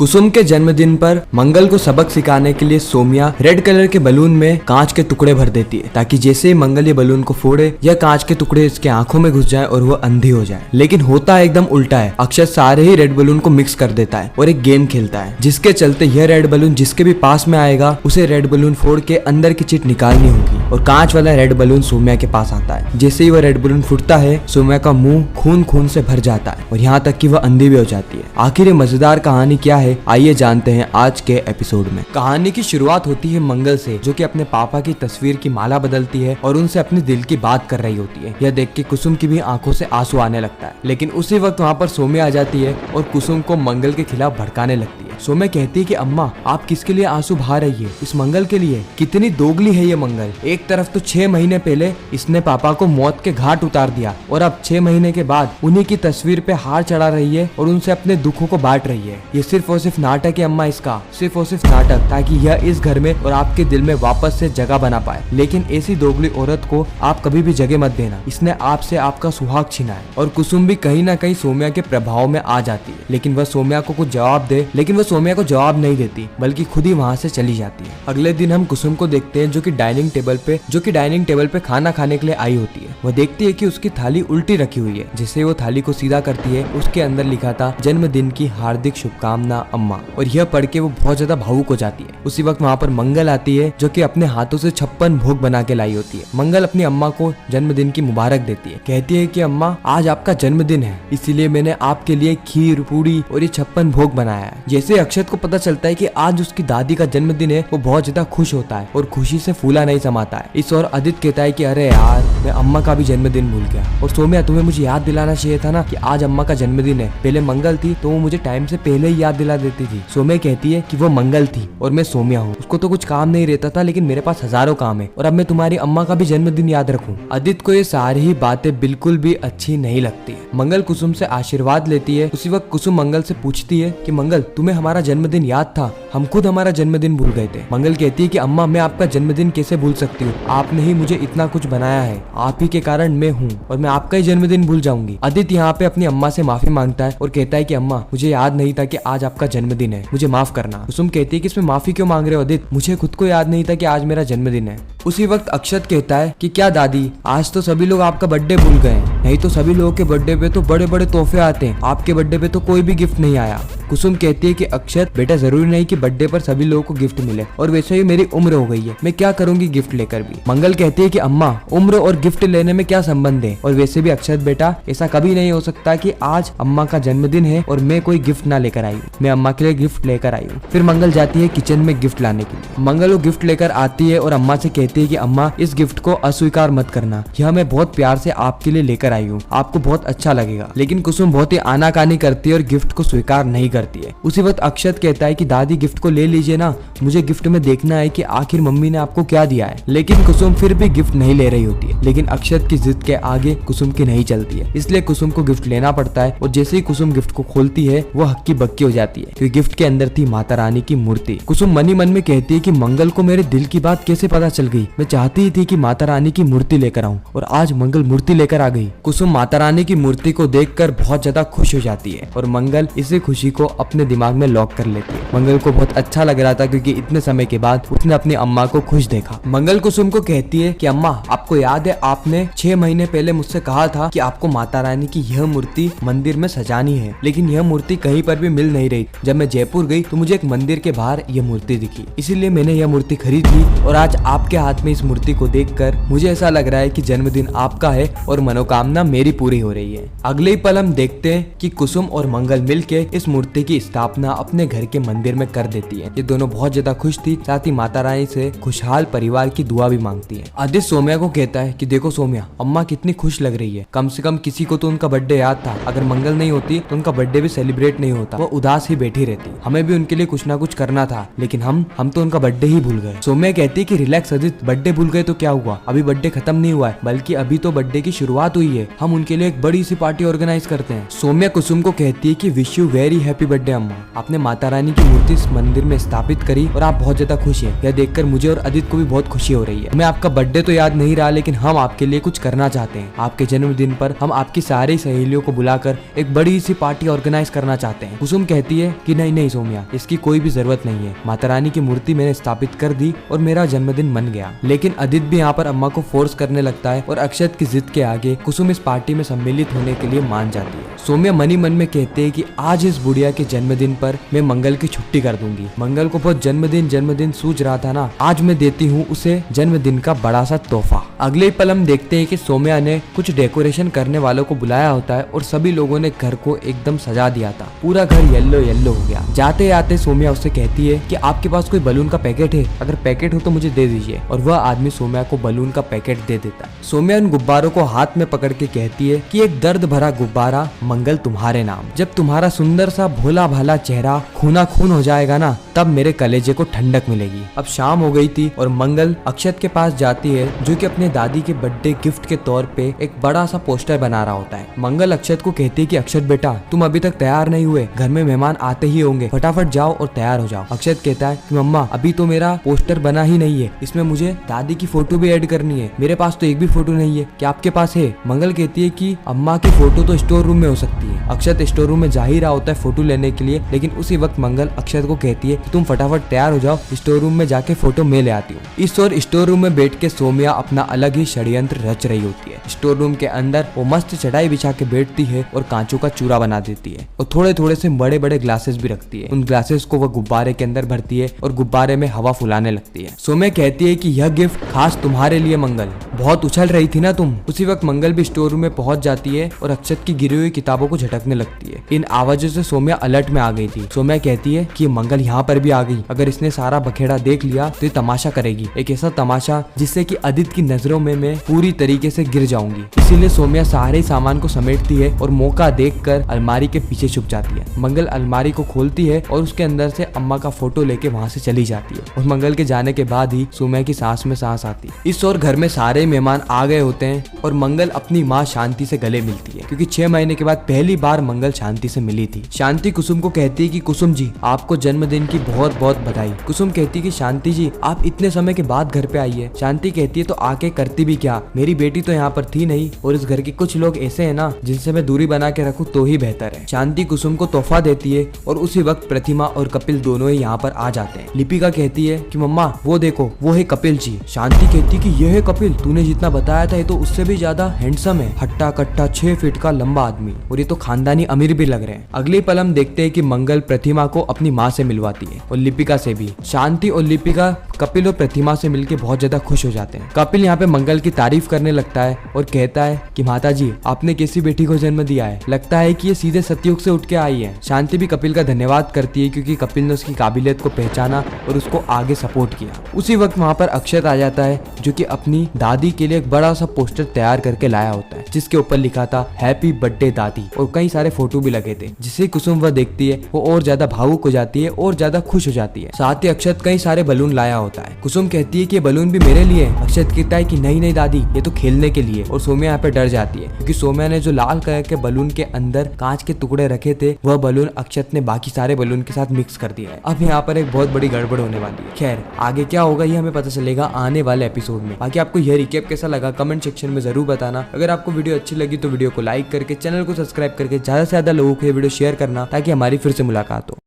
कुसुम के जन्मदिन पर मंगल को सबक सिखाने के लिए सोमिया रेड कलर के बलून में कांच के टुकड़े भर देती है ताकि जैसे ही मंगल ये बलून को फोड़े यह कांच के टुकड़े इसके आंखों में घुस जाए और वो अंधी हो जाए। लेकिन होता एकदम उल्टा है। अक्षत सारे ही रेड बलून को मिक्स कर देता है और एक गेम खेलता है जिसके चलते यह रेड बलून जिसके भी पास में आएगा उसे रेड बलून फोड़ के अंदर की चीट निकालनी होगी और कांच वाला रेड बलून सोमिया के पास आता है। जैसे ही वह रेड बलून फूटता है सोमिया का मुंह खून से भर जाता है और यहाँ तक कि वह अंधी भी हो जाती है। आखिर ये मजेदार कहानी क्या है, आइए जानते हैं आज के एपिसोड में। कहानी की शुरुआत होती है मंगल से, जो कि अपने पापा की तस्वीर की माला बदलती है और उनसे अपने दिल की बात कर रही होती है। यह देख के कुसुम की भी आंखों से आंसू आने लगता है। लेकिन उसी वक्त वहाँ पर सोमिया आ जाती है और कुसुम को मंगल के खिलाफ भड़काने लगती है। सोमिया कहती है कि अम्मा आप किसके लिए आंसू बहा रही है, इस मंगल के लिए। कितनी दोगली है ये मंगल। एक तरफ तो 6 महीने पहले इसने पापा को मौत के घाट उतार दिया और अब 6 महीने के बाद उन्हीं की तस्वीर पे हार चढ़ा रही है और उनसे अपने दुखों को बांट रही है। ये सिर्फ और सिर्फ नाटक है अम्मा, इसका सिर्फ और सिर्फ नाटक, ताकि यह इस घर में और आपके दिल में वापस से जगह बना पाए। लेकिन ऐसी दोगली औरत को आप कभी भी जगह मत देना, इसने आपसे आपका सुहाग छीना है। और कुसुम भी कहीं ना कहीं सोमिया के प्रभाव में आ जाती है। लेकिन वह सोमिया को कुछ जवाब दे, लेकिन वह सोमिया को जवाब नहीं देती बल्कि खुद ही वहाँ से चली जाती है। अगले दिन हम कुसुम को देखते हैं जो कि डाइनिंग टेबल पे खाना खाने के लिए आई होती है। वह देखती है कि उसकी थाली उल्टी रखी हुई है। जैसे वो थाली को सीधा करती है उसके अंदर लिखा था जन्मदिन की हार्दिक शुभकामना अम्मा, और यह पढ़ के वो बहुत ज्यादा भावुक हो जाती है। उसी वक्त वहाँ पर मंगल आती है जो कि अपने हाथों से 56 भोग बना के लाई होती है। मंगल अपनी अम्मा को जन्मदिन की मुबारक देती है। कहती है कि अम्मा आज आपका जन्मदिन है, इसीलिए मैंने आपके लिए खीर पूरी और ये 56 भोग बनाया है। जैसे अक्षत को पता चलता है कि आज उसकी दादी का जन्मदिन है वो बहुत ज्यादा खुश होता है और खुशी से फूला नहीं समाता है। इस और आदित्य कहता है कि अरे यार मैं अम्मा का भी जन्मदिन भूल गया। और सोमिया तुम्हें मुझे याद दिलाना चाहिए था ना कि आज अम्मा का जन्मदिन है। पहले मंगल थी तो वो मुझे टाइम से पहले ही याद दिला देती थी। सोमिया कहती है कि वो मंगल थी और मैं सोमिया हूँ, उसको तो कुछ काम नहीं रहता था लेकिन मेरे पास हजारों काम है और अब मैं तुम्हारी अम्मा का भी जन्मदिन याद रखूं। आदित्य को ये सारी ही बातें बिल्कुल भी अच्छी नहीं लगती है। मंगल कुसुम से आशीर्वाद लेती है। उसी वक्त कुसुम मंगल से पूछती है कि मंगल तुम्हें हमारा जन्मदिन याद था, हम खुद हमारा जन्मदिन भूल गए थे। मंगल कहती है कि अम्मा मैं आपका जन्मदिन कैसे भूल सकती हूँ, आपने ही मुझे इतना कुछ बनाया है, आप ही के कारण मैं हूँ और मैं आपका ही जन्मदिन भूल जाऊंगी। आदित्य यहाँ पे अपनी अम्मा से माफी मांगता है और कहता है कि अम्मा मुझे याद नहीं था कि आज आपका जन्मदिन है, मुझे माफ करना। कुसुम कहती है कि इसमें माफी क्यों मांग रहे हो आदित्य, मुझे खुद को याद नहीं था कि आज मेरा जन्मदिन है। उसी वक्त अक्षत कहता है कि क्या दादी आज तो सभी लोग आपका बर्थडे भूल गए, नहीं तो सभी लोगों के बर्थडे पे तो बड़े बड़े तोहफे आते हैं, आपके बर्थडे पे तो कोई भी गिफ्ट नहीं आया। कुसुम कहती है कि अक्षत बेटा जरूरी नहीं कि बर्थडे पर सभी लोगों को गिफ्ट मिले, और वैसे ही मेरी उम्र हो गई है, मैं क्या करूंगी गिफ्ट लेकर भी। मंगल कहती है कि अम्मा उम्र और गिफ्ट लेने में क्या संबंध है, और वैसे भी अक्षत बेटा ऐसा कभी नहीं हो सकता कि आज अम्मा का जन्मदिन है और मैं कोई गिफ्ट ना लेकर आई हूँ, मैं अम्मा के लिए गिफ्ट लेकर आई हूँ। फिर मंगल जाती है किचन में गिफ्ट लाने के लिए। मंगल वो गिफ्ट लेकर आती है और अम्मा से कहती है कि अम्मा इस गिफ्ट को अस्वीकार मत करना, यह मैं बहुत प्यार से आपके लिए लेकर आई हूँ, आपको बहुत अच्छा लगेगा। लेकिन कुसुम बहुत ही आनाकानी करती है और गिफ्ट को स्वीकार नहीं करती है। उसी वक्त अक्षत कहता है कि दादी गिफ्ट को ले लीजिए ना, मुझे गिफ्ट में देखना है कि आखिर मम्मी ने आपको क्या दिया है। लेकिन कुसुम फिर भी गिफ्ट नहीं ले रही होती है। लेकिन अक्षत की जिद के आगे कुसुम की नहीं चलती है, इसलिए कुसुम को गिफ्ट लेना पड़ता है। और जैसे ही कुसुम गिफ्ट को खोलती है वो हक्की बक्की हो जाती है क्योंकि गिफ्ट के अंदर थी माता रानी की मूर्ति। कुसुम मन ही मन में कहती है कि मंगल को मेरे दिल की बात कैसे पता चल गई, मैं चाहती ही थी कि माता रानी की मूर्ति लेकर आऊं और आज मंगल मूर्ति लेकर आ गई। कुसुम माता रानी की मूर्ति को देखकर बहुत ज्यादा खुश हो जाती है और मंगल इसी खुशी को अपने दिमाग में लॉक कर लेती है। मंगल को बहुत अच्छा लग रहा था क्योंकि इतने समय के बाद उसने अपनी अम्मा को खुश देखा। मंगल कुसुम को कहती है कि अम्मा आपको याद है आपने 6 महीने पहले मुझसे कहा था कि आपको माता रानी की यह मूर्ति मंदिर में सजानी है, लेकिन यह मूर्ति कहीं पर भी मिल नहीं रही। जब मैं जयपुर गई तो मुझे एक मंदिर के बाहर यह मूर्ति दिखी, इसीलिए मैंने यह मूर्ति खरीद ली और आज आपके हाथ में इस मूर्ति को देखकर मुझे ऐसा लग रहा है कि जन्मदिन आपका है और मनोकामना मेरी पूरी हो रही है। अगले ही पल हम देखते हैं कि कुसुम और मंगल मिलके इस मूर्ति की स्थापना अपने घर के मंदिर में कर देती है। ये दोनों बहुत ज्यादा खुश थी, साथ ही माता रानी से खुशहाल परिवार की दुआ भी मांगती है। आदित्य सोमिया को कहता है कि देखो सोमिया अम्मा कितनी खुश लग रही है, कम से कम किसी को तो उनका बर्थडे याद था, अगर मंगल नहीं होती तो उनका बर्थडे भी सेलिब्रेट नहीं होता, वो उदास ही बैठी रहती, हमें भी उनके लिए कुछ ना कुछ करना था, लेकिन हम तो उनका बर्थडे ही भूल गए। सोमिया कहती है कि रिलैक्स आदित्य, बर्थडे भूल गए तो क्या हुआ, अभी बर्थडे खत्म नहीं हुआ है, बल्कि अभी तो बर्थडे की शुरुआत हुई है, हम उनके लिए एक बड़ी सी पार्टी ऑर्गेनाइज करते हैं। सोमिया कुसुम को कहती है कि wish you very happy happy birthday अम्मा, आपने माता रानी की मूर्ति इस मंदिर में स्थापित करी और आप बहुत ज्यादा खुश हैं। यह देखकर मुझे और आदित्य को भी बहुत खुशी हो रही है। हमें आपका बर्थडे तो याद नहीं रहा, लेकिन हम आपके लिए कुछ करना चाहते हैं। आपके जन्मदिन पर हम आपकी सारी सहेलियों को बुलाकर एक बड़ी सी पार्टी ऑर्गेनाइज करना चाहते हैं। कुसुम कहती है कि नहीं नहीं सोम्या, इसकी कोई भी जरूरत नहीं है। माता रानी की मूर्ति मैंने स्थापित कर दी और मेरा जन्मदिन बन गया। लेकिन आदित्य भी यहाँ पर अम्मा को फोर्स करने लगता है और अक्षत की जिद के आगे कुसुम इस पार्टी में सम्मिलित होने के लिए मान जाती है। सोम्या मनी मन में कहते हैं कि आज इस बुढ़िया के जन्मदिन पर मैं मंगल की छुट्टी कर दूंगी। मंगल को बहुत जन्मदिन सूझ रहा था ना, आज मैं देती हूँ उसे जन्मदिन का बड़ा सा तोहफा। अगले पल हम देखते हैं कि सोम्या ने कुछ डेकोरेशन करने वालों को बुलाया होता है और सभी लोगों ने घर को एकदम सजा दिया था। पूरा घर येलो येलो हो गया। जाते आते सोम्या उससे कहती है कि आपके पास कोई बलून का पैकेट है, अगर पैकेट हो तो मुझे दे दीजिए। और वह आदमी सोम्या को बलून का पैकेट दे देता है। सोम्या उन गुब्बारों को हाथ में पकड़ के कहती है कि एक दर्द भरा गुब्बारा मंगल तुम्हारे नाम। जब तुम्हारा सुंदर सा भोला भाला चेहरा खूना खून हो जाएगा ना, तब मेरे कलेजे को ठंडक मिलेगी। अब शाम हो गई थी और मंगल अक्षत के पास जाती है, जो कि अपने दादी के बर्थडे गिफ्ट के तौर पे एक बड़ा सा पोस्टर बना रहा होता है। मंगल अक्षत को कहती है कि अक्षत बेटा, तुम अभी तक तैयार नहीं हुए, घर में मेहमान आते ही होंगे, फटाफट जाओ और तैयार हो जाओ। अक्षत कहता है कि मम्मा अभी तो मेरा पोस्टर बना ही नहीं है, इसमें मुझे दादी की फोटो भी ऐड करनी है, मेरे पास तो एक भी फोटो नहीं है, क्या आपके पास है? मंगल कहती है कि अम्मा की फोटो तो स्टोर रूम में हो सकती है। अक्षत स्टोर रूम में जा ही रहा होता है फोटो लेने के लिए, लेकिन उसी वक्त मंगल अक्षत को कहती है कि तुम फटाफट तैयार हो जाओ, स्टोर रूम में जाके फोटो मैं ले आती हूँ। इस और स्टोर रूम में बैठ के सोम्या अपना अलग ही षड्यंत्र रच रही होती है। स्टोर रूम के अंदर वो मस्त चटाई बिछा के बैठती है और कांचों का चूरा बना देती है और थोड़े थोड़े से बड़े बड़े ग्लासेस भी रखती है। उन ग्लासेस को वह गुब्बारे के अंदर भरती है और गुब्बारे में हवा फुलाने लगती है। सोम्या कहती है कि यह गिफ्ट खास तुम्हारे लिए मंगल, बहुत उछल रही थी ना तुम। उसी वक्त मंगल भी स्टोर रूम में पहुंच जाती है और अक्षत की गिरी हुई किताबों को झटकने लगती है। इन आवाजों से सोम्या अलर्ट में आ गई थी। सोम्या कहती है कि मंगल यहाँ पर भी आ गई, अगर इसने सारा बखेड़ा देख लिया तो ये तमाशा करेगी, एक ऐसा तमाशा जिससे कि आदित्य की नजरों में मैं पूरी तरीके से गिर जाऊंगी। इसीलिए सोम्या सारे सामान को समेटती है और मौका देखकर अलमारी के पीछे छुप जाती है। मंगल अलमारी को खोलती है और उसके अंदर से अम्मा का फोटो लेके वहाँ से चली जाती है और मंगल के जाने के बाद ही सोम्या की सांस में सांस आती है। इस और घर में सारे मेहमान आ गए होते हैं और मंगल अपनी माँ शांति से गले मिलती है, क्योंकि 6 महीने के बाद पहली बार मंगल शांति से मिली थी। शांति कुसुम को कहती है कि कुसुम जी आपको जन्मदिन की बहुत बहुत बधाई। कुसुम कहती है कि शांति जी आप इतने समय के बाद घर पे आई है। शांति कहती है तो आके करती भी क्या, मेरी बेटी तो यहाँ पर थी नहीं और इस घर के कुछ लोग ऐसे है ना जिनसे मैं दूरी बना के रखूं तो ही बेहतर है। शांति कुसुम को तोहफा देती है और उसी वक्त प्रतिमा और कपिल दोनों ही यहाँ पर आ जाते हैं। लिपिका कहती है कि मम्मा वो देखो वो है कपिल जी। शांति कहती कि यह है कपिल, तूने जितना बताया था ये तो उससे भी ज्यादा हैंडसम है, हट्टा कट्टा 6 फीट का लंबा आदमी, और ये तो खानदानी अमीर भी लग रहे हैं। अगले पल हम देखते हैं कि मंगल प्रतिमा को अपनी माँ से मिलवाती है और लिपिका से भी। शांति और लिपिका कपिल और प्रतिमा से मिलकर बहुत ज्यादा खुश हो जाते हैं। कपिल यहाँ पे मंगल की तारीफ करने लगता है और कहता है कि माता जी आपने कैसी बेटी को जन्म दिया है, लगता है कि ये सीधे सतयुग से उठ के आई है। शांति भी कपिल का धन्यवाद करती है क्योंकि कपिल ने उसकी काबिलियत को पहचाना और उसको आगे सपोर्ट किया। उसी वक्त वहाँ पर अक्षत आ जाता है जो कि अपनी दादी के लिए एक बड़ा सा पोस्टर तैयार करके लाया होता है, जिसके ऊपर लिखा था हैप्पी बर्थडे दादी और कई सारे फोटो भी लगे थे। जिसे कुसुम वह देखती है वो और ज्यादा भावुक हो जाती है और ज्यादा खुश हो जाती है। साथ ही अक्षत कई सारे बलून लाया होता है। कुसुम कहती है कि ये बलून भी मेरे लिए है। अक्षत कहता है कि नहीं नहीं दादी ये तो खेलने के लिए, और सोम्या यहाँ पे डर जाती है क्योंकि सोम्या ने जो लाल कलर के बलून के अंदर कांच के टुकड़े रखे थे वह बलून अक्षत ने बाकी सारे बलून के साथ मिक्स कर दिया है। अब यहाँ पर एक बहुत बड़ी गड़बड़ होने वाली है। खैर आगे क्या होगा ये हमें पता चलेगा आने वाले एपिसोड में। बाकी आपको यह रिकैप कैसा लगा कमेंट सेक्शन में जरूर बताना। अगर आपको वीडियो अच्छी लगी तो वीडियो को लाइक करके चैनल को सब्सक्राइब करके ज्यादा से ज्यादा लोगों को ये वीडियो शेयर करना ताकि हमारी फिर से मुलाकात हो।